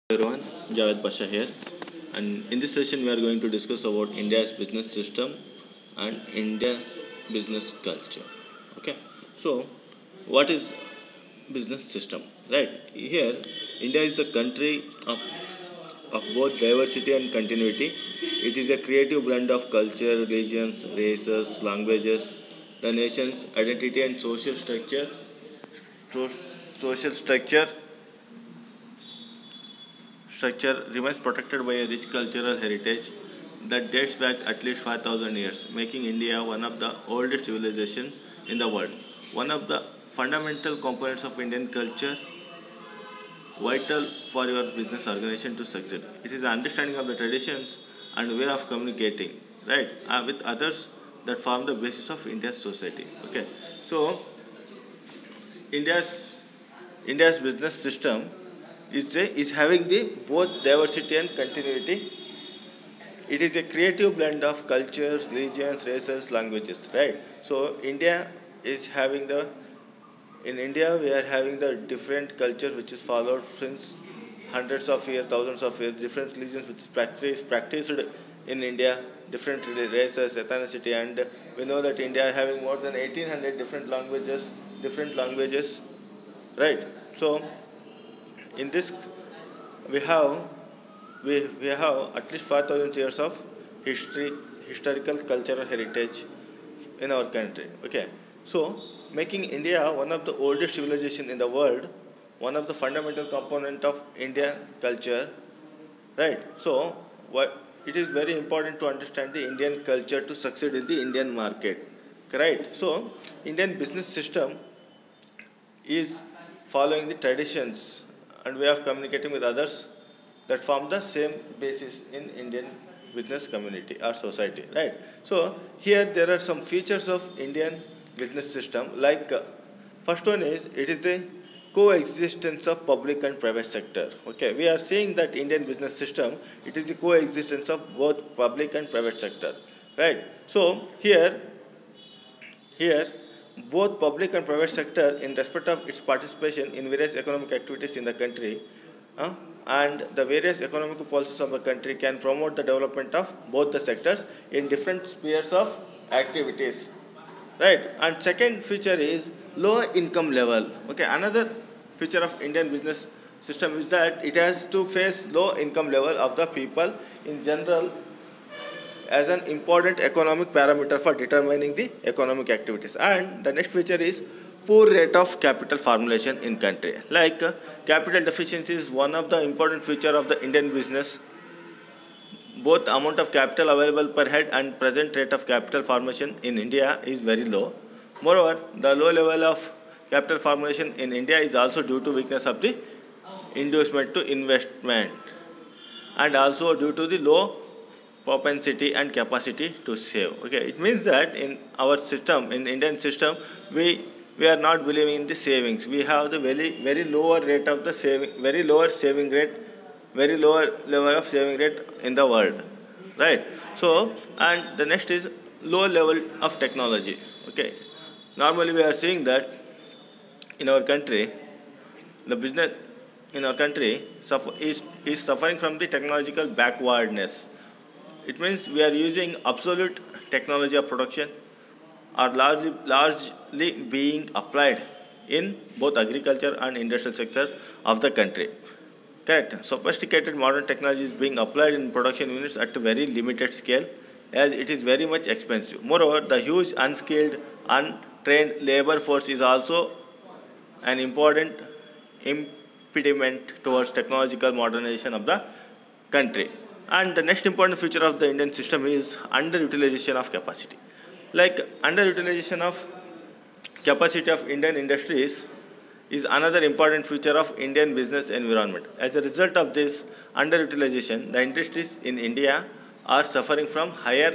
Everyone, Javed Pasha here, and in this session we are going to discuss about India's business system and India's business culture. Okay, so what is business system? Right here, India is the country of both diversity and continuity. It is a creative blend of culture, religions, races, languages, the nation's identity and so- social structure remains protected by a rich cultural heritage that dates back at least 5,000 years, making India one of the oldest civilizations in the world. One of the fundamental components of Indian culture, vital for your business organization to succeed. It is the understanding of the traditions and way of communicating, right, with others that form the basis of India's society. Okay, so India's India's business system is having the both diversity and continuity. It is a creative blend of cultures, religions, races, languages, right? So is having the in India we are having the different culture which is followed since hundreds of years, thousands of years, different religions which is practiced in India, different races, ethnicity, and we know that India is having more than 1800 different languages, right? So in this we have we have at least 5,000 years of history, historical cultural heritage in our country. Okay, so making India one of the oldest civilization in the world, one of the fundamental component of Indian culture, right? So what it is very important to understand the Indian culture to succeed in the Indian market, right? So Indian business system is following the traditions and way of communicating with others that form the same basis in Indian business community or society, right? So here there are some features of Indian business system. Like first one is it is the coexistence of public and private sector. Okay, we are seeing that Indian business system it is the coexistence of both public and private sector, right? So here, both public and private sector, in respect of its participation in various economic activities in the country, uh, and the various economic policies of the country can promote the development of both the sectors in different spheres of activities, right? And second feature is low income level. Okay, another feature of Indian business system is that it has to face low income level of the people in general as an important economic parameter for determining the economic activities. And the next feature is poor rate of capital formulation in country. Like capital deficiency is one of the important feature of the Indian business. Both amount of capital available per head and present rate of capital formation in India is very low. Moreover, the low level of capital formulation in India is also due to weakness of the inducement to investment, and also due to the low propensity and capacity to save. Okay, it means that in our system, in Indian system, we are not believing in the savings. We have the very lower rate of the saving, very lower saving rate, very lower level of saving rate in the world, right? So, and the next is low level of technology. Okay, normally we are seeing that in our country, the business in our country is suffering from the technological backwardness. It means we are using absolute technology of production are largely being applied in both agriculture and industrial sector of the country. Correct. Sophisticated modern technology is being applied in production units at a very limited scale as it is very much expensive. Moreover, the huge unskilled, untrained labor force is also an important impediment towards technological modernization of the country. And the next important feature of the Indian system is underutilization of capacity. Like underutilization of capacity of Indian industries is another important feature of Indian business environment. As a result of this underutilization, the industries in India are suffering from higher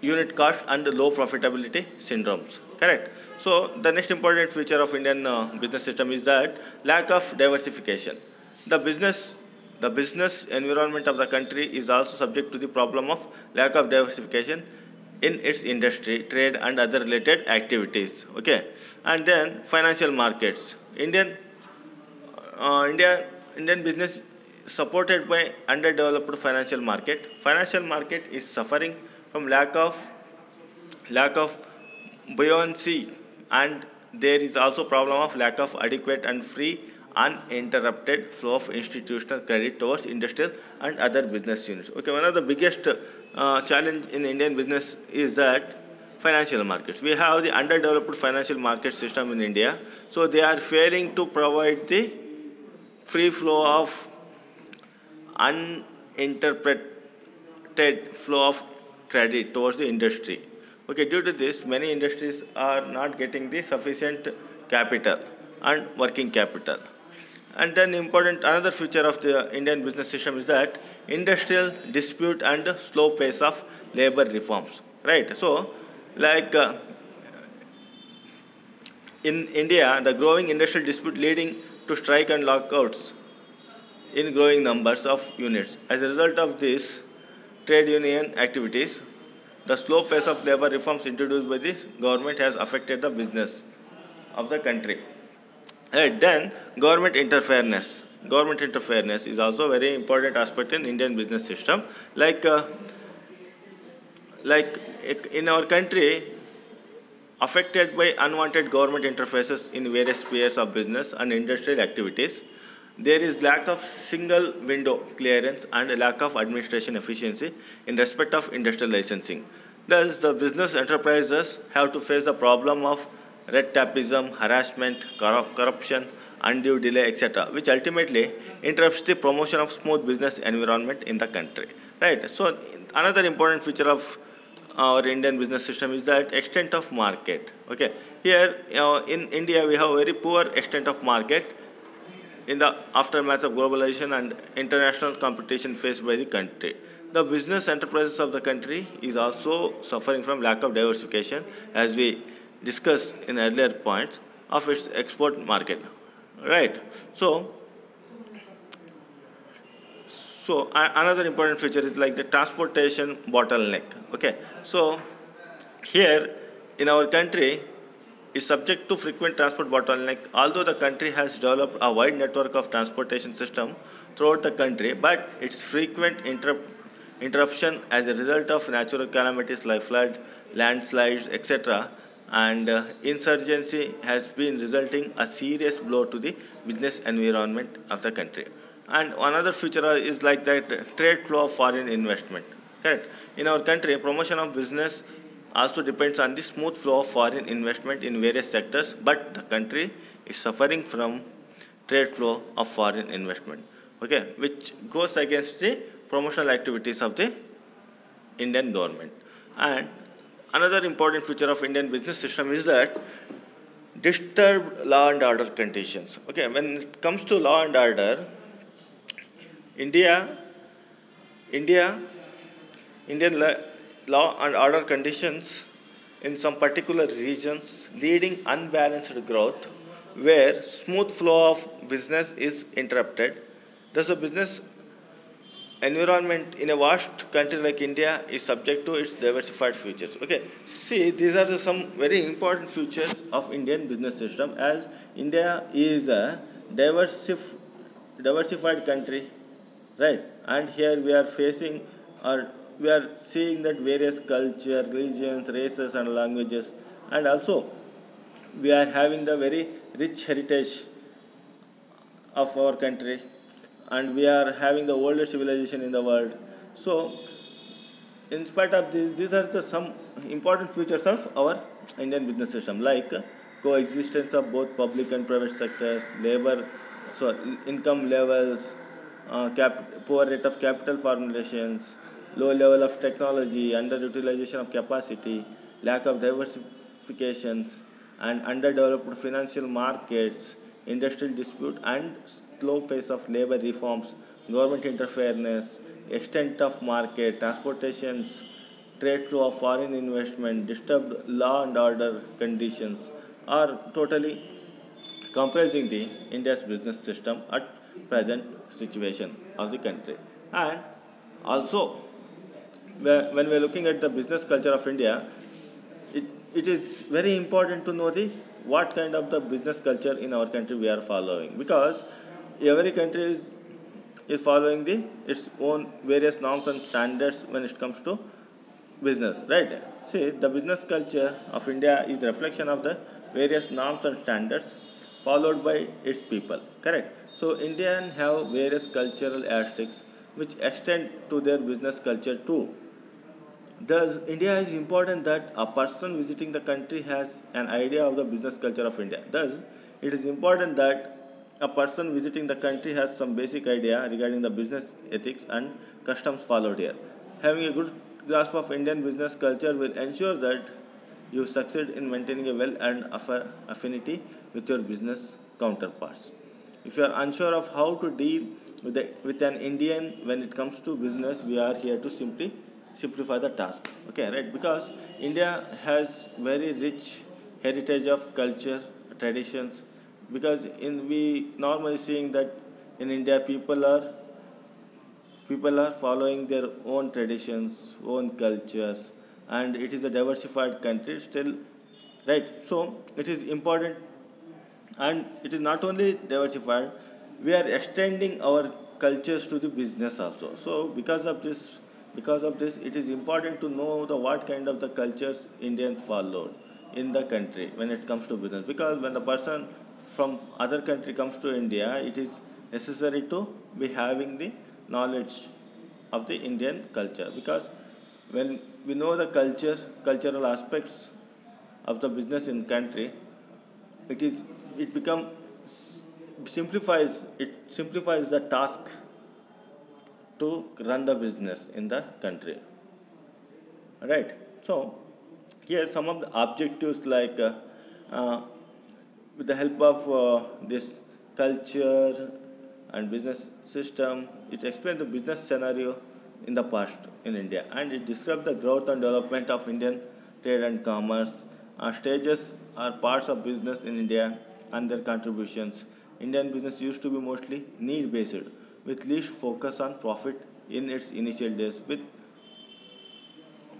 unit cost and low profitability syndromes. Correct. So the next important feature of Indian business system is that lack of diversification. The business the business environment of the country is also subject to the problem of lack of diversification in its industry, trade, and other related activities. Okay, and then financial markets. India Indian business supported by underdeveloped financial market. Financial market is suffering from lack of buoyancy, and there is also problem of lack of adequate and free uninterrupted flow of institutional credit towards industrial and other business units. Okay, one of the biggest challenge in Indian business is that financial markets. We have the underdeveloped financial market system in India, so they are failing to provide the free flow of uninterpreted flow of credit towards the industry. Okay, due to this, many industries are not getting the sufficient capital and working capital. And then another feature of the Indian business system is that industrial dispute and slow pace of labor reforms. Right. So, like in India, the growing industrial dispute leading to strike and lockouts in growing numbers of units. As a result of this trade union activities, the slow pace of labor reforms introduced by the government has affected the business of the country. And then government interference. Government interference is also a very important aspect in Indian business system. Like in our country, affected by unwanted government interfaces in various spheres of business and industrial activities, there is lack of single window clearance and lack of administration efficiency in respect of industrial licensing. Thus, the business enterprises have to face the problem of red tapeism, harassment, corruption, undue delay, etc., which ultimately interrupts the promotion of smooth business environment in the country. Right. So, another important feature of our Indian business system is that extent of market. Okay. Here, in India, we have very poor extent of market in the aftermath of globalization and international competition faced by the country. The business enterprises of the country is also suffering from lack of diversification, as we discussed in earlier points, of its export market. Right. So another important feature is like the transportation bottleneck. Okay. So here in our country is subject to frequent transport bottleneck, although the country has developed a wide network of transportation system throughout the country, but its frequent interruption as a result of natural calamities like flood, landslides, etc., and insurgency has been resulting a serious blow to the business environment of the country. And another feature is like that trade flow of foreign investment. Correct. In our country, promotion of business also depends on the smooth flow of foreign investment in various sectors, but the country is suffering from trade flow of foreign investment. Okay, which goes against the promotional activities of the Indian government. And another important feature of Indian business system is that disturbed law and order conditions. Okay, when it comes to law and order, Indian law and order conditions in some particular regions leading unbalanced growth where smooth flow of business is interrupted. Thus, a business environment in a vast country like India is subject to its diversified features. Okay, see, these are some very important features of Indian business system, as India is a diversified country, right? And here we are facing or we are seeing that various culture, religions, races and languages, and also we are having the very rich heritage of our country, and we are having the oldest civilization in the world. So, in spite of this, these are some important features of our Indian business system, like coexistence of both public and private sectors, income levels, poor rate of capital formations, low level of technology, underutilization of capacity, lack of diversifications, and underdeveloped financial markets, industrial dispute and slow pace of labor reforms, government interference, extent of market, transportations, trade flow of foreign investment, disturbed law and order conditions are totally comprising the India's business system at present situation of the country. And also, when we are looking at the business culture of India, it is very important to know what kind of the business culture in our country we are following, because every country is following its own various norms and standards when it comes to business, right? See, the business culture of India is the reflection of the various norms and standards followed by its people, correct? So Indians have various cultural aspects which extend to their business culture too. Thus, India is important that a person visiting the country has an idea of the business culture of India. Thus, it is important that a person visiting the country has some basic idea regarding the business ethics and customs followed here. Having a good grasp of Indian business culture will ensure that you succeed in maintaining a well and affinity with your business counterparts. If you are unsure of how to deal with an Indian when it comes to business, we are here to simply simplify the task. Okay, right? Because India has very rich heritage of culture, traditions. Because in we normally seeing that in India people are following their own traditions, own cultures, and it is a diversified country still, right? So it is important, and it is not only diversified, we are extending our cultures to the business also. So because of this it is important to know the what kind of the cultures Indian followed in the country when it comes to business, because when the person from other country comes to India, it is necessary to be having the knowledge of the Indian culture, because when we know the cultural aspects of the business in country, it is it become simplifies the task to run the business in the country, right? So here some of the objectives like uh, with the help of this culture and business system, it explains the business scenario in the past in India, and it describes the growth and development of Indian trade and commerce. Stages are parts of business in India and their contributions. Indian business used to be mostly need based, with least focus on profit in its initial days. With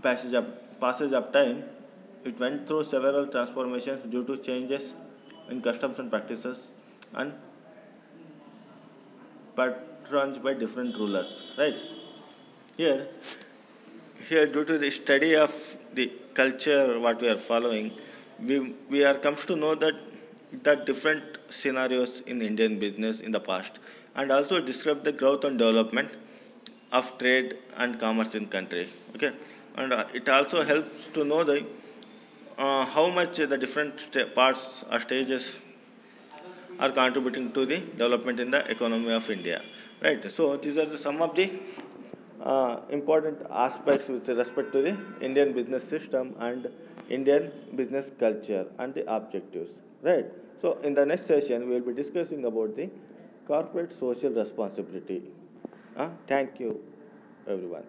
passage of time, it went through several transformations due to changes in customs and practices and patronage by different rulers. Right here, here due to the study of the culture what we are following, we are comes to know that different scenarios in Indian business in the past, and also describe the growth and development of trade and commerce in country. Okay, and it also helps to know the how much the different parts or stages are contributing to the development in the economy of India. Right. So these are some of the important aspects with respect to the Indian business system and Indian business culture and the objectives. Right. So in the next session, we will be discussing about the corporate social responsibility. Thank you, everyone.